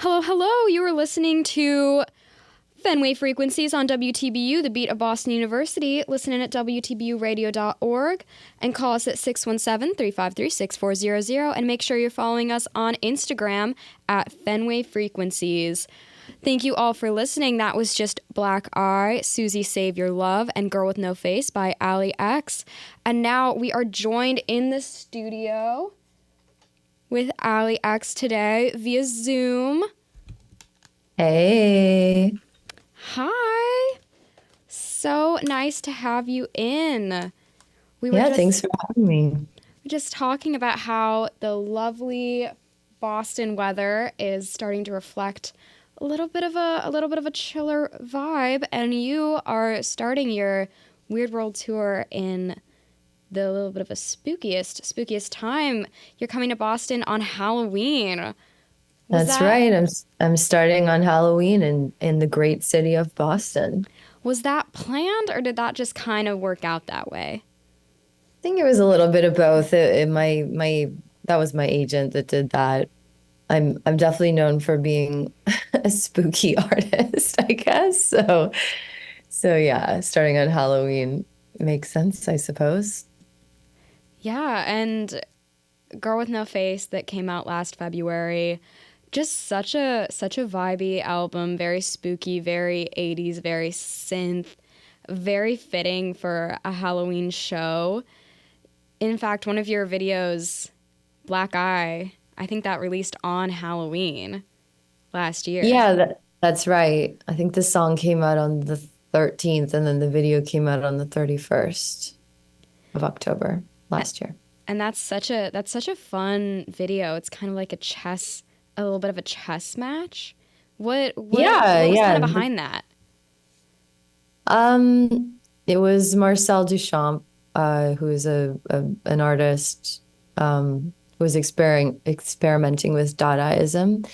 Hello, hello. You are listening to Fenway Frequencies on WTBU, the beat of Boston University. Listen in at WTBUradio.org and call us at 617-353-6400 and make sure you're following us on Instagram at Fenway Frequencies. Thank you all for listening. That was just Black Eye, Susie Save Your Love, and Girl with No Face by Allie X. And now we are joined in the studio with Allie X today via Zoom. Hey. Hi. So nice to have you in. Thanks for having me. Just talking about how the lovely Boston weather is starting to reflect a little bit of a chiller vibe, and you are starting your Weird World tour in the little bit of a spookiest time. You're coming to Boston on Halloween. That's right. I'm starting on Halloween in the great city of Boston. Was that planned, or did that just kind of work out that way? I think it was a little bit of both. That was my agent that did that. I'm definitely known for being a spooky artist, I guess. So yeah, starting on Halloween makes sense, I suppose. Yeah, and Girl with No Face that came out last February, just such a vibey album, very spooky, very 80s, very synth, very fitting for a Halloween show. In fact, one of your videos, Black Eye, I think that released on Halloween last year. Yeah, that's right. I think the song came out on the 13th and then the video came out on the 31st of October last year. And that's such a fun video. It's kind of like a little bit of a chess match. What Yeah, was kind yeah. of behind that? It was Marcel Duchamp, who is an artist, who was experimenting with Dadaism.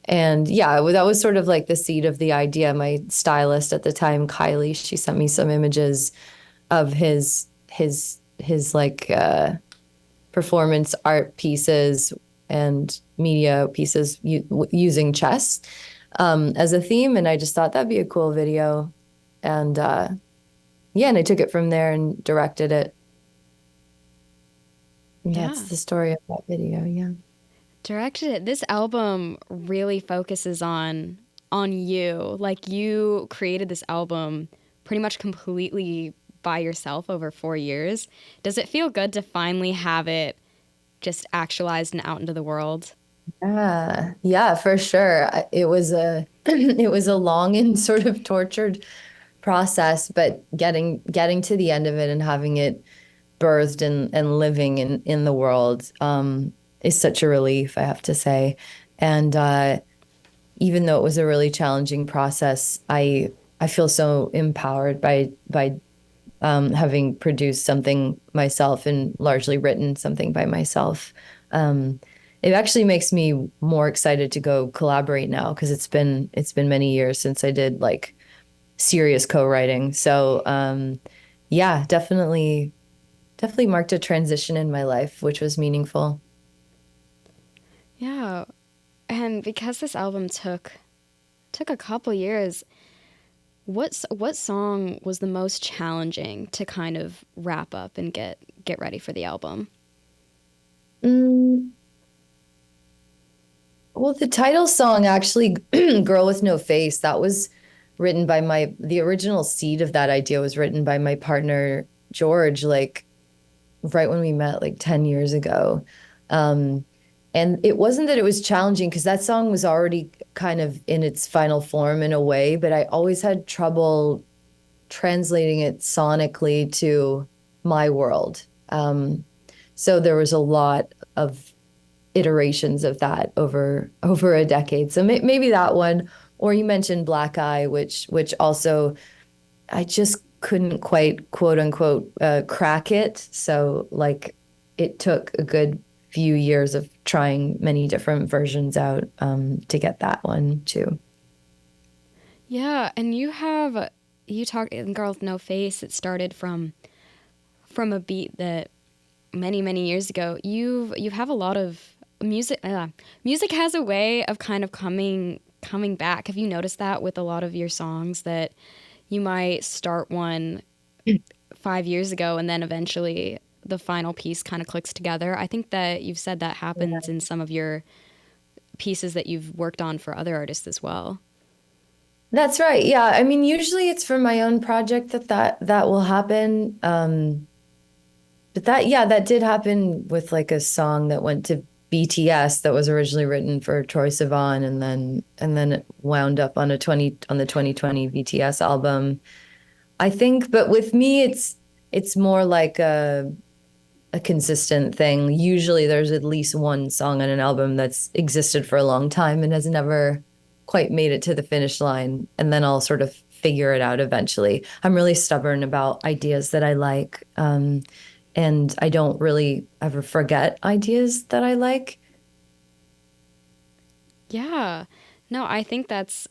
And yeah, that was sort of like the seed of the idea. My stylist at the time, Kylie, she sent me some images of his like performance art pieces and media pieces using chess as a theme, and I just thought that'd be a cool video, and yeah, and I took it from there and directed it. And Yeah. that's the story of that video. Yeah. Directed it. This album really focuses on you. Like, you created this album pretty much completely by yourself over 4 years. Does it feel good to finally have it just actualized and out into the world? Yeah, for sure. It was a it was a long and sort of tortured process, but getting to the end of it and having it birthed and living in the world is such a relief, I have to say. And even though it was a really challenging process, I feel so empowered by having produced something myself and largely written something by myself. It actually makes me more excited to go collaborate now because it's been many years since I did like serious co-writing. So yeah, definitely marked a transition in my life, which was meaningful. Yeah. And because this album took a couple years, what song was the most challenging to kind of wrap up and get ready for the album? Mm, well, the title song actually, Girl with No Face, that was written by the original seed of that idea was written by my partner, George, like right when we met, like 10 years ago. Um, and it wasn't that it was challenging because that song was already kind of in its final form in a way, but I always had trouble translating it sonically to my world. So there was a lot of iterations of that over a decade. So maybe that one, or you mentioned Black Eye, which also I just couldn't quite quote unquote crack it. So like it took a good few years of trying many different versions out to get that one too. Yeah, and you talked in Girl with No Face, it started from a beat that many years ago. You have a lot of music has a way of kind of coming back. Have you noticed that with a lot of your songs that you might start one 5 years ago and then eventually the final piece kind of clicks together? I think that you've said that happens in some of your pieces that you've worked on for other artists as well. That's right. Yeah. I mean, usually it's for my own project that will happen. But yeah, that did happen with like a song that went to BTS that was originally written for Troye Sivan and then it wound up on the 2020 BTS album. I think, but with me it's more like a consistent thing. Usually there's at least one song on an album that's existed for a long time and has never quite made it to the finish line. And then I'll sort of figure it out eventually. I'm really stubborn about ideas that I like. And I don't really ever forget ideas that I like. Yeah. No, I think that's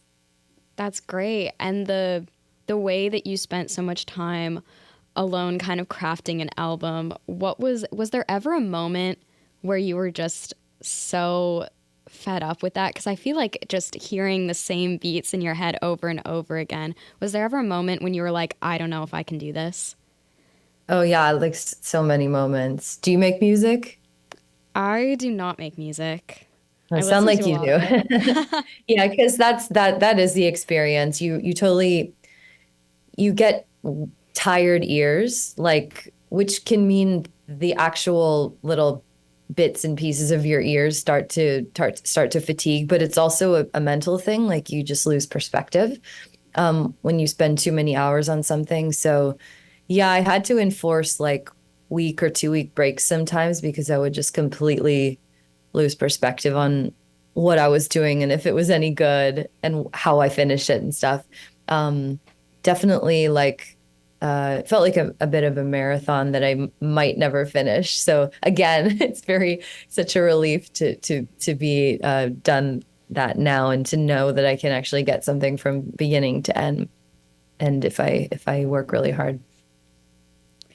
great. And the way that you spent so much time alone kind of crafting an album, was there ever a moment where you were just so fed up with that? Because I feel like just hearing the same beats in your head over and over again, was there ever a moment when you were like, I don't know if I can do this? Oh yeah, like so many moments. Do you make music? I do not make music. I I sound listen to like a you lot of it. do. Yeah, because that is the experience. You totally you get tired ears, like which can mean the actual little bits and pieces of your ears start to fatigue, but it's also a mental thing. Like you just lose perspective when you spend too many hours on something. So yeah, I had to enforce like week or 2 week breaks sometimes because I would just completely lose perspective on what I was doing and if it was any good and how I finished it and stuff. Um, Definitely like it felt like a bit of a marathon that might never finish. So again, it's very such a relief to be done that now and to know that I can actually get something from beginning to end. And if I work really hard.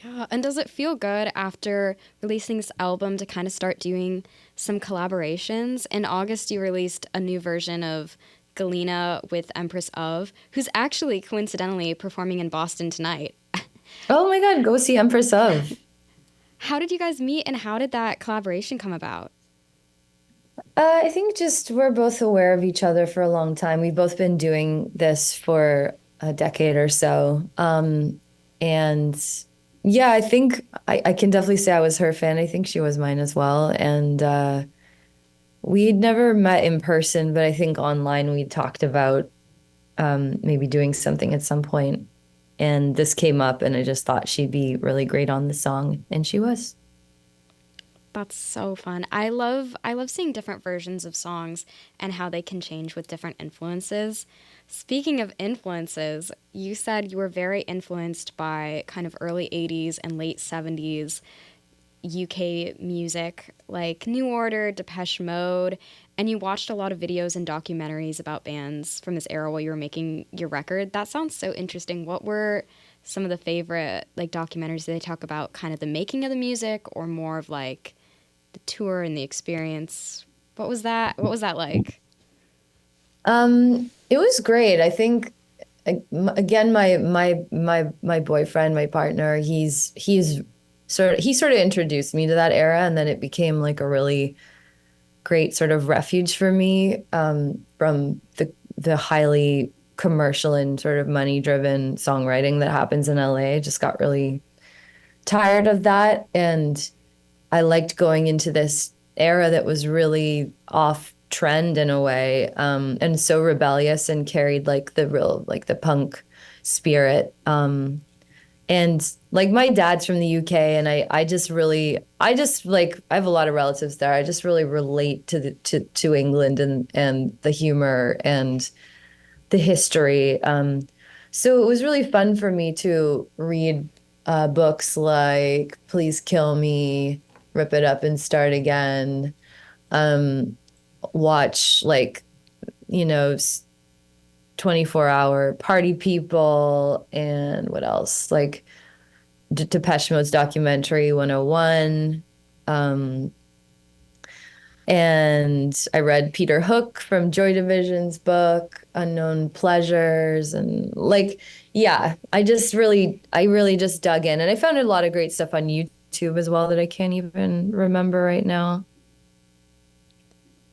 Yeah, and does it feel good after releasing this album to kind of start doing some collaborations? In August, you released a new version of Galena with Empress of, who's actually coincidentally performing in Boston tonight. Oh my God, go see Empress of. How did you guys meet and how did that collaboration come about? I think just we're both aware of each other for a long time. We've both been doing this for a decade or so. And yeah, I think I can definitely say I was her fan. I think she was mine as well. And we'd never met in person, but I think online we talked about maybe doing something at some point. And this came up, and I just thought she'd be really great on the song, and she was. That's so fun. I love seeing different versions of songs and how they can change with different influences. Speaking of influences, you said you were very influenced by kind of early 80s and late 70s UK music like New Order, Depeche Mode, and you watched a lot of videos and documentaries about bands from this era while you were making your record. That sounds so interesting. What were some of the favorite like documentaries that they talk about kind of the making of the music or more of like the tour and the experience? What was that? What was that like? It was great. I think again, my boyfriend, my partner, he sort of introduced me to that era, and then it became like a really great sort of refuge for me from the highly commercial and sort of money driven songwriting that happens in LA. I just got really tired of that, and I liked going into this era that was really off trend in a way, and so rebellious and carried like the real like the punk spirit. And like my dad's from the UK, and I just like I have a lot of relatives there. I just really relate to to England and the humor and the history. So it was really fun for me to read books like Please Kill Me, Rip It Up and Start Again, watch like, you know, 24-hour Party People, and what else? Like Depeche Mode's documentary 101. And I read Peter Hook from Joy Division's book, Unknown Pleasures, and like, yeah, I really just dug in. And I found a lot of great stuff on YouTube as well that I can't even remember right now.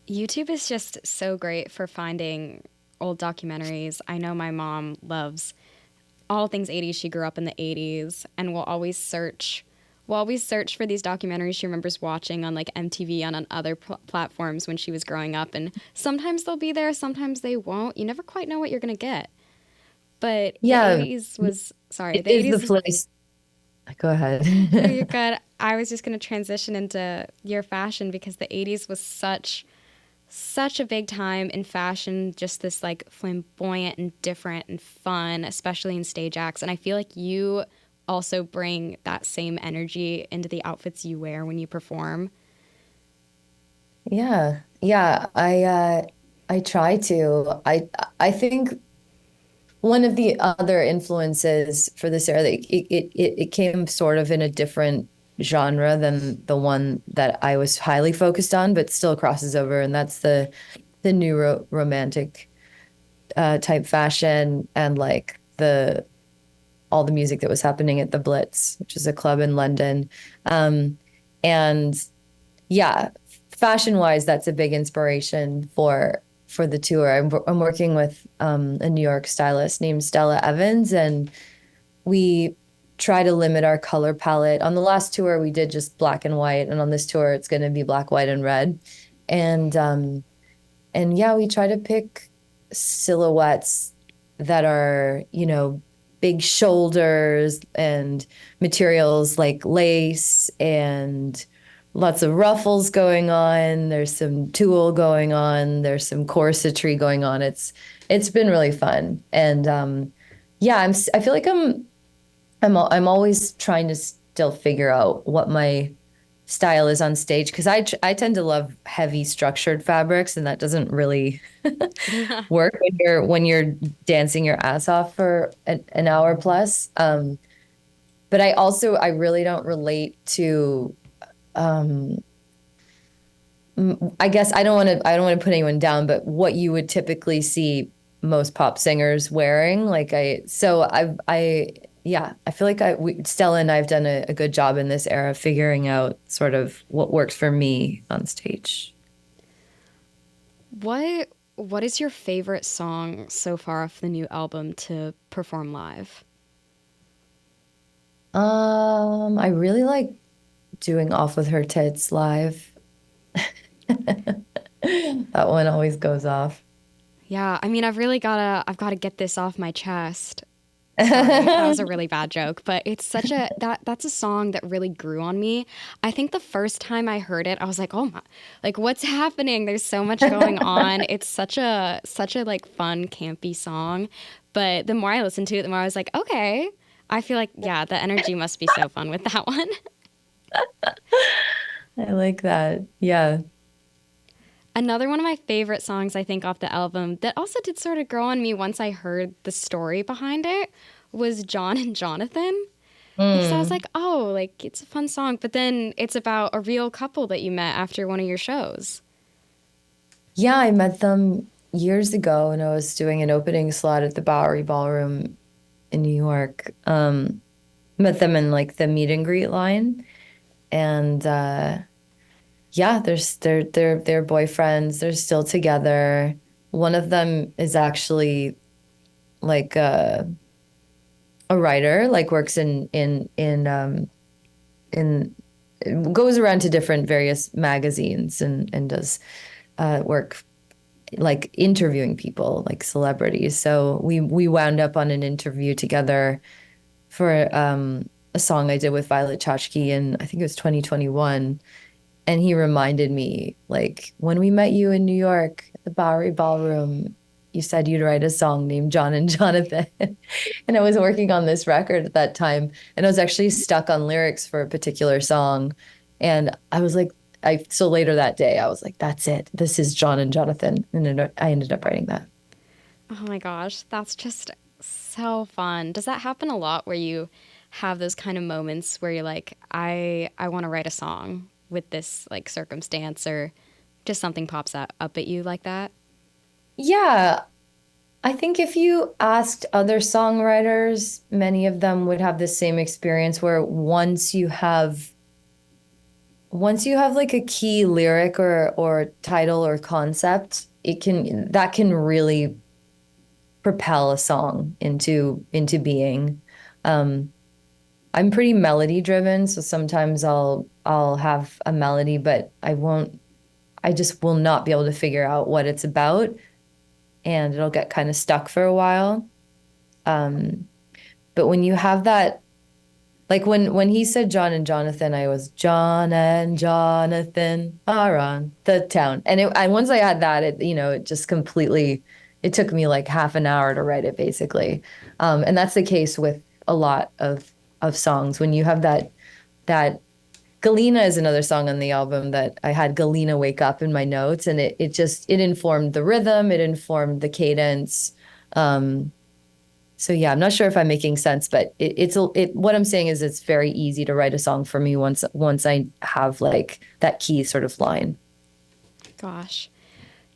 YouTube is just so great for finding old documentaries. I know my mom loves all things 80s. She grew up in the 80s and will always search for these documentaries she remembers watching on like MTV and on other platforms when she was growing up, and sometimes they'll be there, sometimes they won't. You never quite know what you're going to get. But Yeah, it the is the 80s. place. Go No, you're ahead. good. I was just going to transition into your fashion because the 80s was such a big time in fashion, just this like flamboyant and different and fun, especially in stage acts. And I feel like you also bring that same energy into the outfits you wear when you perform. Yeah. Yeah, I try to. I think one of the other influences for this era, that it came sort of in a different genre than the one that I was highly focused on, but still crosses over, and that's the new romantic type fashion, and like the all the music that was happening at the Blitz, which is a club in London. And yeah, fashion wise, that's a big inspiration for the tour. I'm working with a New York stylist named Stella Evans, and we try to limit our color palette. On the last tour, we did just black and white, and on this tour, it's going to be black, white, and red. And yeah, we try to pick silhouettes that are, big shoulders and materials like lace and lots of ruffles going on. There's some tulle going on. There's some corsetry going on. It's been really fun. And yeah, I feel like I'm always trying to still figure out what my style is on stage, because I tend to love heavy structured fabrics, and that doesn't really work when you're dancing your ass off for an hour plus. But I really don't relate to um, I guess I don't want to put anyone down, but what you would typically see most pop singers wearing, yeah, I feel like Stella and I've done a good job in this era figuring out sort of what works for me on stage. What is your favorite song so far off the new album to perform live? I really like doing Off with Her Tits live. That one always goes off. Yeah, I mean, I've gotta get this off my chest. Sorry, that was a really bad joke, but it's that's a song that really grew on me. I think the first time I heard it, I was like, "Oh my, like what's happening? There's so much going on." It's such a like fun, campy song. But the more I listened to it, the more I was like, "Okay." I feel like yeah, the energy must be so fun with that one. I like that. Yeah. Another one of my favorite songs, I think, off the album that also did sort of grow on me once I heard the story behind it was John and Jonathan. Because I was Mm. like, oh, like it's a fun song. But then it's about a real couple that you met after one of your shows. Yeah, I met them years ago when I was doing an opening slot at the Bowery Ballroom in New York. Met them in like the meet and greet line. And yeah, they're boyfriends. They're still together. One of them is actually like a writer, like works in goes around to different various magazines and does work like interviewing people, like celebrities. So we wound up on an interview together for a song I did with Violet Chachki in, I think it was 2021. And he reminded me, like, when we met you in New York at the Bowery Ballroom, you said you'd write a song named John and Jonathan. And I was working on this record at that time, and I was actually stuck on lyrics for a particular song. And I was like, so later that day, I was like, that's it. This is John and Jonathan. And I ended up writing that. Oh my gosh, that's just so fun. Does that happen a lot where you have those kind of moments where you're like, I want to write a song with this like circumstance or Just something pops up at you like that? Yeah, I think if you asked other songwriters, many of them would have the same experience where once you have like a key lyric or title or concept, that can really propel a song into being. Um, I'm pretty melody driven, so sometimes I'll have a melody, but I just will not be able to figure out what it's about, and it'll get kind of stuck for a while. Um, but when you have that, like when he said John and Jonathan, I was John and Jonathan are on the town. And once I had that, it just completely, it took me like half an hour to write it basically. And that's the case with a lot of songs. When you have that Galena is another song on the album that I had Galena wake up in my notes, and it informed the rhythm, it informed the cadence. So yeah, I'm not sure if I'm making sense, but what I'm saying is it's very easy to write a song for me once I have like that key sort of line. Gosh.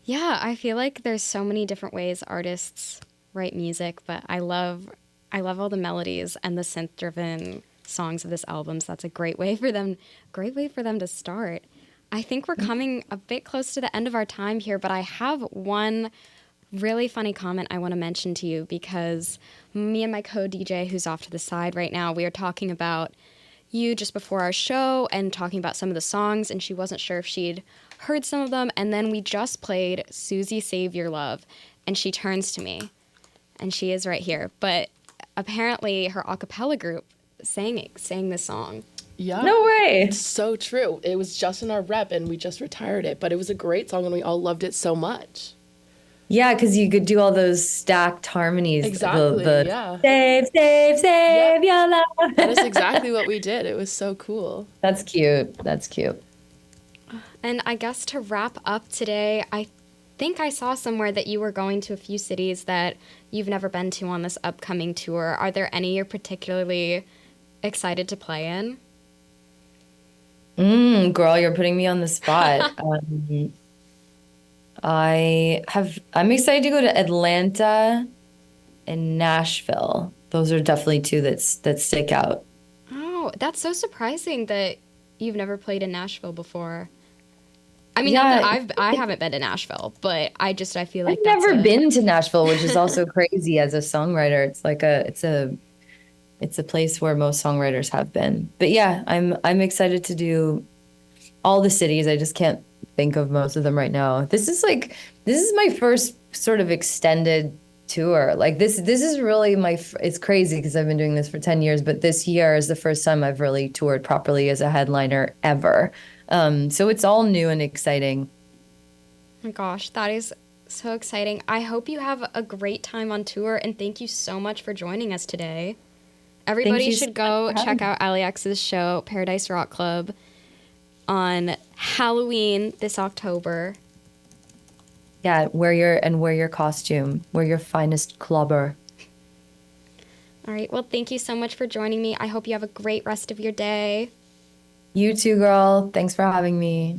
Yeah, I feel like there's so many different ways artists write music, but I love all the melodies and the synth-driven songs of this album. So that's a great way for them to start. I think we're coming a bit close to the end of our time here, but I have one really funny comment I want to mention to you because me and my co-DJ, who's off to the side right now, we are talking about you just before our show and talking about some of the songs, and she wasn't sure if she'd heard some of them. And then we just played Susie Save Your Love, and she turns to me, and she is right here. But apparently her a cappella group sang this song. Yeah. No way. It's so true. It was just in our rep and we just retired it, but it was a great song and we all loved it so much. Yeah, because you could do all those stacked harmonies. Exactly, The yeah. save your love. That is exactly what we did. It was so cool. That's cute. That's cute. And I guess to wrap up today, I think I saw somewhere that you were going to a few cities that you've never been to on this upcoming tour. Are there any you're particularly excited to play in? Girl, you're putting me on the spot. I'm excited to go to Atlanta and Nashville. Those are definitely two that stick out. Oh, that's so surprising that you've never played in Nashville before. I mean, not Yeah, that I haven't been to Nashville, but I feel I've like that's never a been to Nashville, which is also crazy as a songwriter. It's a place where most songwriters have been. But yeah, I'm excited to do all the cities. I just can't think of most of them right now. This is my first sort of extended tour. Like this is really it's crazy because I've been doing this for 10 years, but this year is the first time I've really toured properly as a headliner ever. So it's all new and exciting. Oh my gosh, that is so exciting. I hope you have a great time on tour, and thank you so much for joining us today. Everybody you so should much go for check having out Allie X's show, Paradise Rock Club, on Halloween this October. Yeah, wear your costume, wear your finest clobber. All right, well, thank you so much for joining me. I hope you have a great rest of your day. You too, girl. Thanks for having me.